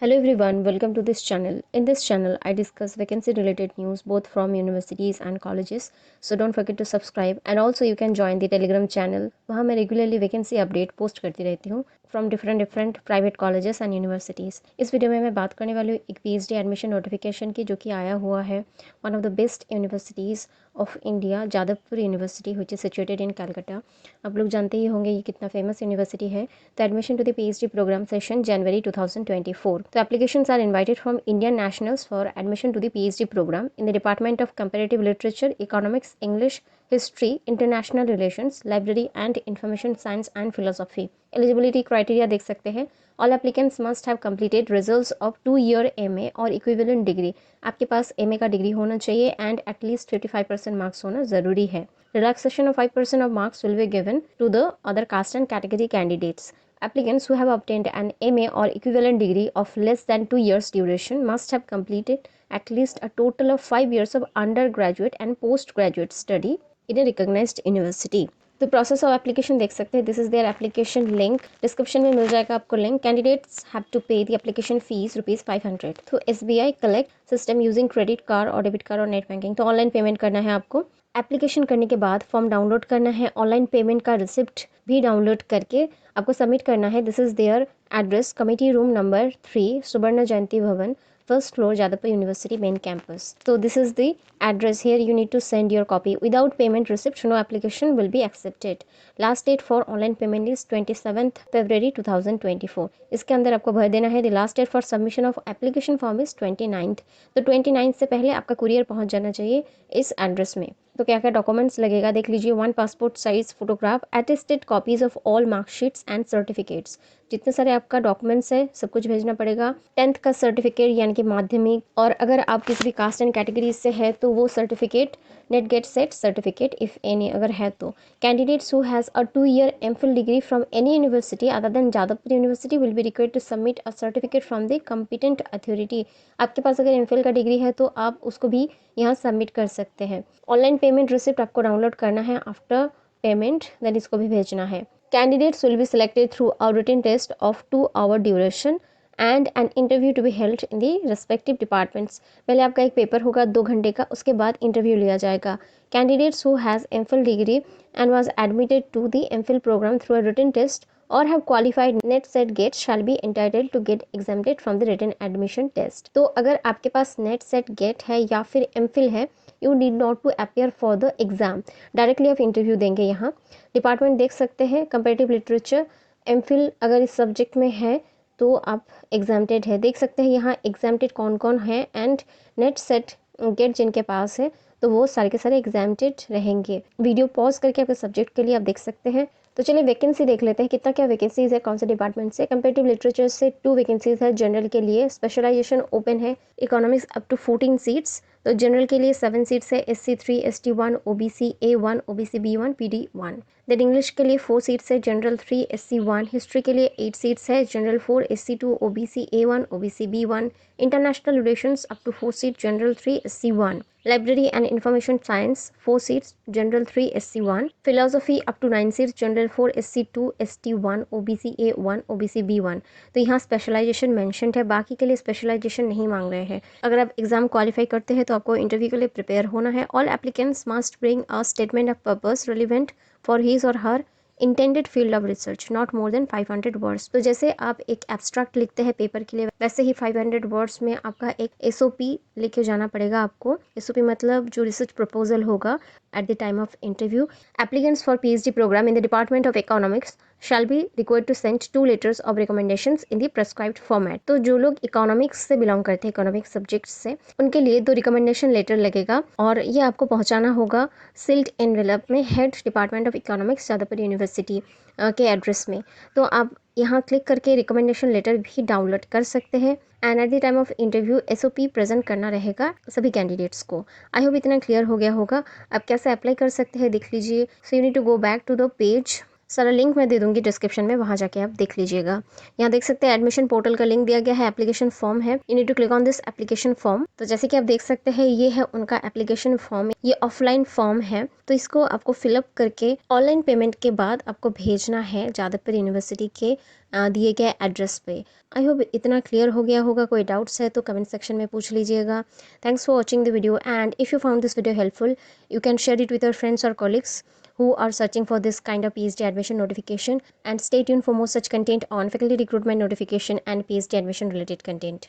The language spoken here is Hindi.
Hello everyone, welcome to this channel. In this channel, I discuss vacancy related news both from universities and colleges. So don't forget to subscribe and also you can join the Telegram channel. वहाँ मैं regularly vacancy update post करती रहती हूँ from different private colleges and universities. इस वीडियो में मैं बात करने वाली हूँ एक PhD admission notification की जो कि आया हुआ है one of the best universities of India, Jadavpur university which is situated in Calcutta. आप लोग जानते ही होंगे ये कितना फेमस यूनिवर्सिटी है. तो admission to the PhD programme session January 2024. The applications are invited from Indian nationals for admission to the PhD program in the Department of Comparative Literature, Economics, English, History, International Relations, Library and Information Science and Philosophy. Eligibility criteria देख सकते हैं. All applicants must have completed results of 2-year MA और equivalent degree. आपके पास MA का डिग्री होना चाहिए and at least 55% मार्क्स होना ज़रूरी है. Relaxation of 5% of marks will be given to the other caste and category candidates. Applicants who have obtained an MA or equivalent degree of less than 2 years duration must have completed at least a total of 5 years of undergraduate and postgraduate study in a recognized university. तो प्रोसेस ऑफ एप्लीकेशन देख सकते हैं. This is their application link. Description में मिल जाएगा आपको लिंक. कैंडिडेट्स हैव टू पे the application fees ₹500 through SBI collect system using credit card और डेबिट कार्ड और नेट बैंकिंग. तो ऑनलाइन पेमेंट करना है आपको. एप्लीकेशन करने के बाद फॉर्म डाउनलोड करना है. ऑनलाइन पेमेंट का रिसिप्ट भी डाउनलोड करके आपको सबमिट करना है. This is their address committee room number 3 Suvarna जयंती भवन first floor Jadavpur University main campus. So this is the address. Here you need to send your copy. Without payment receipt no application will be accepted. Last date for online payment is 27th February 2024. इसके अंदर आपको भर देना है. The last date for submission of application form is 29th. तो 29th से पहले आपका कुरियर पहुंच जाना चाहिए इस एड्रेस में. तो क्या क्या डॉक्यूमेंट्स लगेगा देख लीजिए. 1 passport size photograph, attested copies of all marksheets and certificates. जितने सारे आपका डॉक्यूमेंट्स है सब कुछ भेजना पड़ेगा. 10th का सर्टिफिकेट यानी कि माध्यमिक, और अगर आप किसी भी कास्ट एंड कैटेगरी से है तो वो certificate, NET GATE SET certificate if any अगर है तो. Candidates who has a 2-year MPhil degree from any university other than Jadavpur University will be required to submit a certificate from the competent authority. आपके पास अगर MPhil का डिग्री है तो आप उसको भी यहाँ सबमिट कर सकते हैं. ऑनलाइन पेमेंट रिसिप्ट आपको डाउनलोड करना है. आफ्टर पेमेंट देन इसको भी भेजना है. Candidates will be selected through a written test of 2-hour duration and an interview to be held in the respective departments. पहले आपका एक पेपर होगा 2 घंटे का, उसके बाद इंटरव्यू लिया जाएगा. Candidates who has MPhil degree and was admitted to the MPhil program through a written test or have qualified net set gate shall be entitled to get exempted from the written admission test. तो अगर आपके पास net set gate है या फिर MPhil है, you need not to appear for the exam. Directly आप इंटरव्यू देंगे. यहाँ डिपार्टमेंट देख सकते हैं. कंपेरेटिव लिटरेचर MPhil अगर इस सब्जेक्ट में है तो आप एग्जाम्प्टेड है. देख सकते हैं यहाँ एग्जाम्प्टेड कौन कौन है एंड नेट सेट गेट जिनके पास है तो वो सारे के सारे एग्जाम्प्टेड रहेंगे. वीडियो पॉज करके आपके सब्जेक्ट के लिए आप देख सकते हैं. तो चलिए वैकेंसी देख लेते हैं कितना क्या वैकेंसीज है कौन से डिपार्टमेंट से. कंपेरेटिव लिटरेचर से 2 वैकेंसीज है. जनरल के लिए स्पेशलाइजेशन ओपन है. Economics up to 14 seats. तो जनरल के लिए 7 सीट्स है. SC3 ST1 OBC A1 OBC B1 PD1. Then English के लिए 4 सीट्स है. General 3 SC1. हिस्ट्री के लिए 8 सीट्स है. General 4 SC2 OBC A1 OBC B1. International relations up to 4 seat. General 3 SC1. Library and information science 4 seats. General 3 SC1. Philosophy up to 9 seats. General 4 SC2 ST1 OBC A1 OBC B1. तो यहाँ स्पेशलाइजेशन मेंशन है. बाकी के लिए स्पेशलाइजेशन नहीं मांग रहे हैं. अगर आप एग्जाम क्वालिफाई करते हैं तो आपको इंटरव्यू के लिए प्रिपेयर होना है. All applicants must bring a statement of purpose relevant for his or her intended field of research not more than 500 words. तो जैसे आप एक एब्स्ट्रैक्ट लिखते हैं पेपर के लिए वैसे ही 500 वर्ड्स में आपका एक SOP लिखे जाना पड़ेगा आपको. SOP मतलब जो रिसर्च प्रपोजल होगा at the time of interview. Applicants for PhD program in the Department of Economics shall be required to send 2 letters of recommendations in the prescribed format. तो जो लोग इकोनॉमिक्स से बिलोंग करते हैं, इकोनॉमिक्स सब्जेक्ट से, उनके लिए 2 रिकमेंडेशन लेटर लगेगा और ये आपको पहुंचाना होगा सील्ड एनवेलप में head department of economics Jadavpur university के एड्रेस में. तो आप यहाँ क्लिक करके रिकमेंडेशन लेटर भी डाउनलोड कर सकते हैं. And at the time of interview SOP present करना रहेगा सभी कैंडिडेट्स को. आई होप इतना क्लियर हो गया होगा. आप कैसे अप्लाई कर सकते हैं देख लीजिए. So you need to go back to the page. सारा लिंक मैं दे दूंगी डिस्क्रिप्शन में, वहाँ जाके आप देख लीजिएगा. यहाँ देख सकते हैं एडमिशन पोर्टल का लिंक दिया गया है. एप्लीकेशन फॉर्म है. You need to click on this application form. तो जैसे कि आप देख सकते हैं ये है उनका एप्लीकेशन फॉर्म. ये ऑफलाइन फॉर्म है तो इसको आपको फिलअप करके ऑनलाइन पेमेंट के बाद आपको भेजना है जादवपुर यूनिवर्सिटी के दिए गए एड्रेस पे। आई होप इतना क्लियर हो गया होगा। कोई डाउट्स है तो कमेंट सेक्शन में पूछ लीजिएगा। Thanks for watching the video and if you found this video helpful you can share it with your friends or colleagues who are searching for this kind of PhD admission notification, and stay tuned for more such content on faculty recruitment notification and PhD admission related content.